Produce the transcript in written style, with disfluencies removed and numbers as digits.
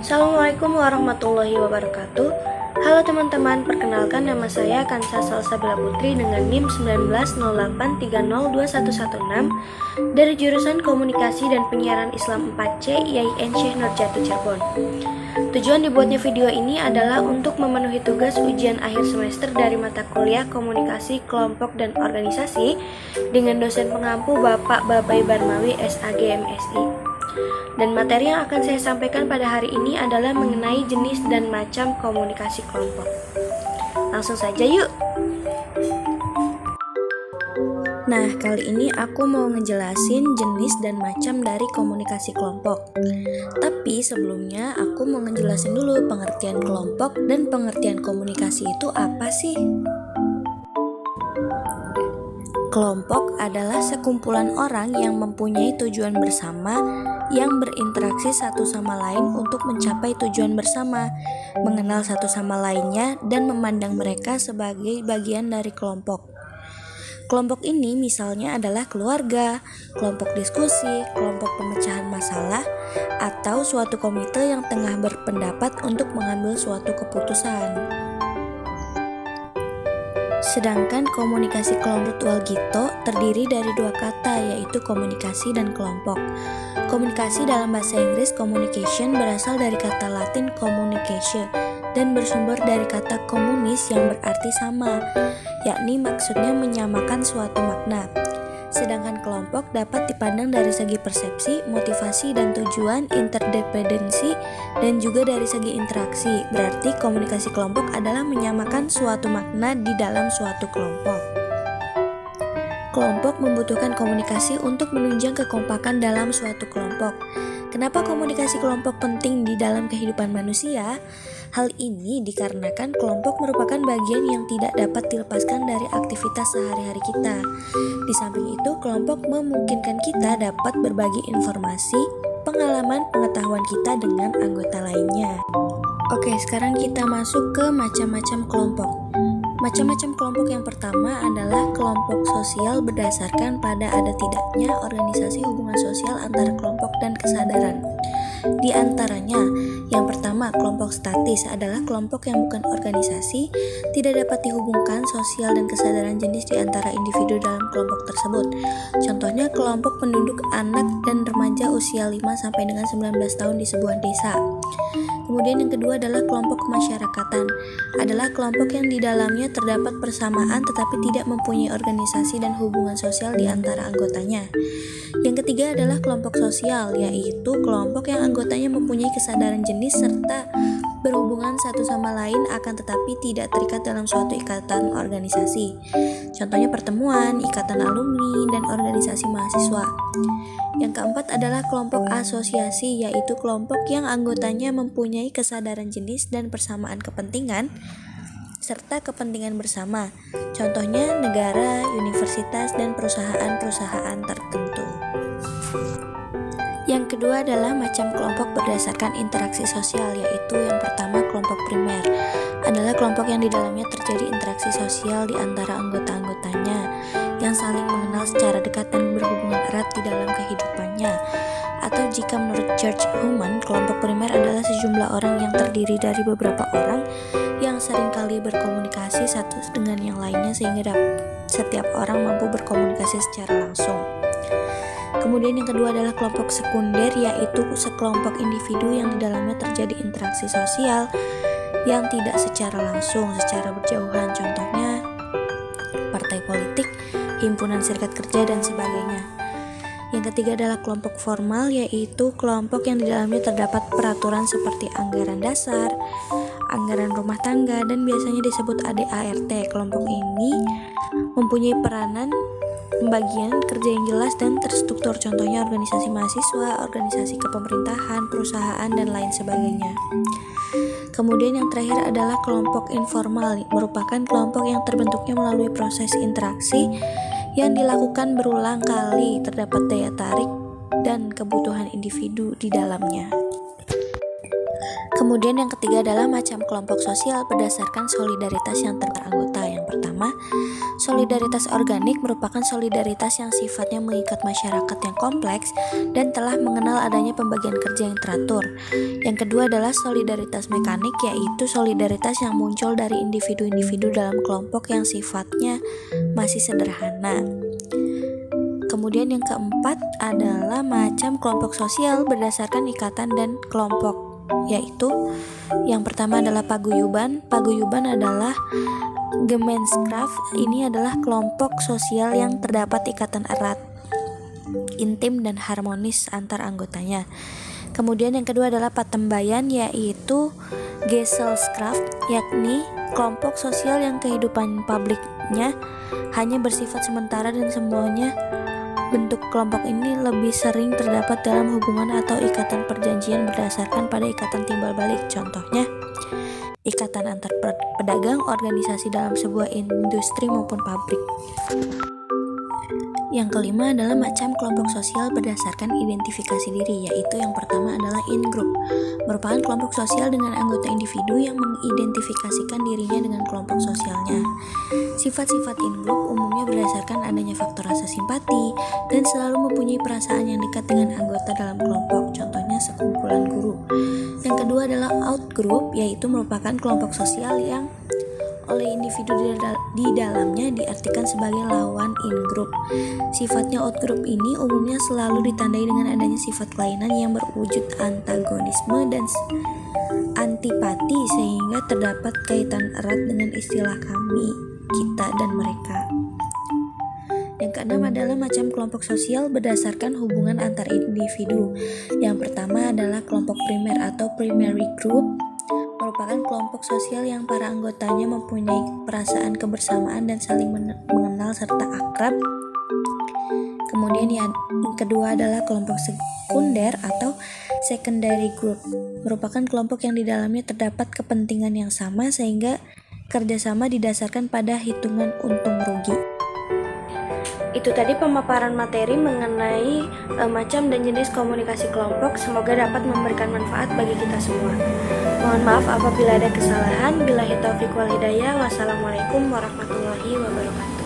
Assalamualaikum warahmatullahi wabarakatuh. Halo teman-teman, perkenalkan nama saya Kansa Salsabila Putri dengan NIM 1908302116 dari jurusan Komunikasi dan Penyiaran Islam 4C IAIN Syekh Nurjati Cirebon. Tujuan dibuatnya video ini adalah untuk memenuhi tugas ujian akhir semester dari mata kuliah Komunikasi Kelompok dan Organisasi dengan dosen pengampu Bapak Babai Barmawi SAG MSI. Dan materi yang akan saya sampaikan pada hari ini adalah mengenai jenis dan macam komunikasi kelompok. Langsung saja yuk. Nah, kali ini aku mau ngejelasin jenis dan macam dari komunikasi kelompok. Tapi sebelumnya aku mau ngejelasin dulu pengertian kelompok dan pengertian komunikasi itu apa sih? Kelompok adalah sekumpulan orang yang mempunyai tujuan bersama yang berinteraksi satu sama lain untuk mencapai tujuan bersama, mengenal satu sama lainnya, dan memandang mereka sebagai bagian dari kelompok. Kelompok ini misalnya adalah keluarga, kelompok diskusi, kelompok pemecahan masalah, atau suatu komite yang tengah berpendapat untuk mengambil suatu keputusan. Sedangkan komunikasi kelompok Walgito terdiri dari dua kata, yaitu komunikasi dan kelompok. Komunikasi dalam bahasa Inggris communication berasal dari kata Latin communicatio dan bersumber dari kata komunis yang berarti sama, yakni maksudnya menyamakan suatu makna. Sedangkan kelompok dapat dipandang dari segi persepsi, motivasi dan tujuan, interdependensi, dan juga dari segi interaksi. Berarti komunikasi kelompok adalah menyamakan suatu makna di dalam suatu kelompok. Kelompok membutuhkan komunikasi untuk menunjang kekompakan dalam suatu kelompok. Kenapa komunikasi kelompok penting di dalam kehidupan manusia? Hal ini dikarenakan kelompok merupakan bagian yang tidak dapat dilepaskan dari aktivitas sehari-hari kita. Di samping itu, kelompok memungkinkan kita dapat berbagi informasi, pengalaman, pengetahuan kita dengan anggota lainnya. Oke, sekarang kita masuk ke macam-macam kelompok. Macam-macam kelompok yang pertama adalah kelompok sosial berdasarkan pada ada tidaknya organisasi hubungan sosial antara kelompok dan kesadaran. Di antaranya, yang pertama, kelompok statis adalah kelompok yang bukan organisasi, tidak dapat dihubungkan sosial dan kesadaran jenis di antara individu dalam kelompok tersebut. Contohnya, kelompok penduduk anak dan remaja usia 5 sampai dengan 19 tahun di sebuah desa. Kemudian yang kedua adalah kelompok kemasyarakatan, adalah kelompok yang di dalamnya terdapat persamaan tetapi tidak mempunyai organisasi dan hubungan sosial di antara anggotanya. Yang ketiga adalah kelompok sosial, yaitu kelompok yang anggotanya mempunyai kesadaran jenis serta berhubungan satu sama lain akan tetapi tidak terikat dalam suatu ikatan organisasi. Contohnya pertemuan, ikatan alumni, dan organisasi mahasiswa. Yang keempat adalah kelompok asosiasi, yaitu kelompok yang anggotanya mempunyai kesadaran jenis dan persamaan kepentingan serta kepentingan bersama. Contohnya negara, universitas, dan perusahaan-perusahaan tertentu. Yang kedua adalah macam kelompok berdasarkan interaksi sosial, yaitu yang pertama kelompok primer adalah kelompok yang di dalamnya terjadi interaksi sosial di antara anggota-anggotanya yang saling mengenal secara dekat dan berhubungan erat di dalam kehidupannya. Atau jika menurut George Human, kelompok primer adalah sejumlah orang yang terdiri dari beberapa orang yang seringkali berkomunikasi satu dengan yang lainnya sehingga setiap orang mampu berkomunikasi secara langsung. Kemudian yang kedua adalah kelompok sekunder, yaitu sekelompok individu yang di dalamnya terjadi interaksi sosial yang tidak secara langsung, secara berjauhan. Contohnya partai politik, himpunan serikat kerja, dan sebagainya. Yang ketiga adalah kelompok formal, yaitu kelompok yang di dalamnya terdapat peraturan seperti anggaran dasar, anggaran rumah tangga, dan biasanya disebut ADART. Kelompok ini mempunyai peranan pembagian kerja yang jelas dan terstruktur, contohnya organisasi mahasiswa, organisasi kepemerintahan, perusahaan, dan lain sebagainya. Kemudian yang terakhir adalah kelompok informal, merupakan kelompok yang terbentuknya melalui proses interaksi yang dilakukan berulang kali, terdapat daya tarik dan kebutuhan individu di dalamnya. Kemudian yang ketiga adalah macam kelompok sosial berdasarkan solidaritas yang teranggota. Yang pertama, solidaritas organik merupakan solidaritas yang sifatnya mengikat masyarakat yang kompleks dan telah mengenal adanya pembagian kerja yang teratur. Yang kedua adalah solidaritas mekanik, yaitu solidaritas yang muncul dari individu-individu dalam kelompok yang sifatnya masih sederhana. Kemudian yang keempat adalah macam kelompok sosial berdasarkan ikatan dan kelompok, yaitu yang pertama adalah paguyuban. Paguyuban adalah Gemeinschaft. Ini adalah kelompok sosial yang terdapat ikatan erat, intim dan harmonis antar anggotanya. Kemudian yang kedua adalah patembayan, yaitu Gesellschaft, yakni kelompok sosial yang kehidupan publiknya hanya bersifat sementara dan semuanya. Bentuk kelompok ini lebih sering terdapat dalam hubungan atau ikatan perjanjian berdasarkan pada ikatan timbal balik. Contohnya, ikatan antar pedagang, organisasi dalam sebuah industri maupun pabrik. Yang kelima adalah macam kelompok sosial berdasarkan identifikasi diri, yaitu yang pertama adalah in-group, merupakan kelompok sosial dengan anggota individu yang mengidentifikasikan dirinya dengan kelompok sosialnya. Sifat-sifat in-group umumnya berdasarkan adanya faktor rasa simpati dan selalu mempunyai perasaan yang dekat dengan anggota dalam kelompok, contohnya sekumpulan guru. Yang kedua adalah out-group, yaitu merupakan kelompok sosial yang oleh individu di dalamnya diartikan sebagai lawan in-group. Sifatnya out-group ini umumnya selalu ditandai dengan adanya sifat kelainan yang berwujud antagonisme dan antipati, sehingga terdapat kaitan erat dengan istilah kami, kita, dan mereka. Yang keenam adalah macam kelompok sosial berdasarkan hubungan antar individu. Yang pertama adalah kelompok primer atau primary group, merupakan kelompok sosial yang para anggotanya mempunyai perasaan kebersamaan dan saling mengenal serta akrab. Kemudian yang kedua adalah kelompok sekunder atau secondary group, merupakan kelompok yang di dalamnya terdapat kepentingan yang sama sehingga kerjasama didasarkan pada hitungan untung rugi. Itu tadi pemaparan materi mengenai macam dan jenis komunikasi kelompok. Semoga dapat memberikan manfaat bagi kita semua. Mohon maaf apabila ada kesalahan. Billahi taufiq wal hidayah. Wassalamualaikum warahmatullahi wabarakatuh.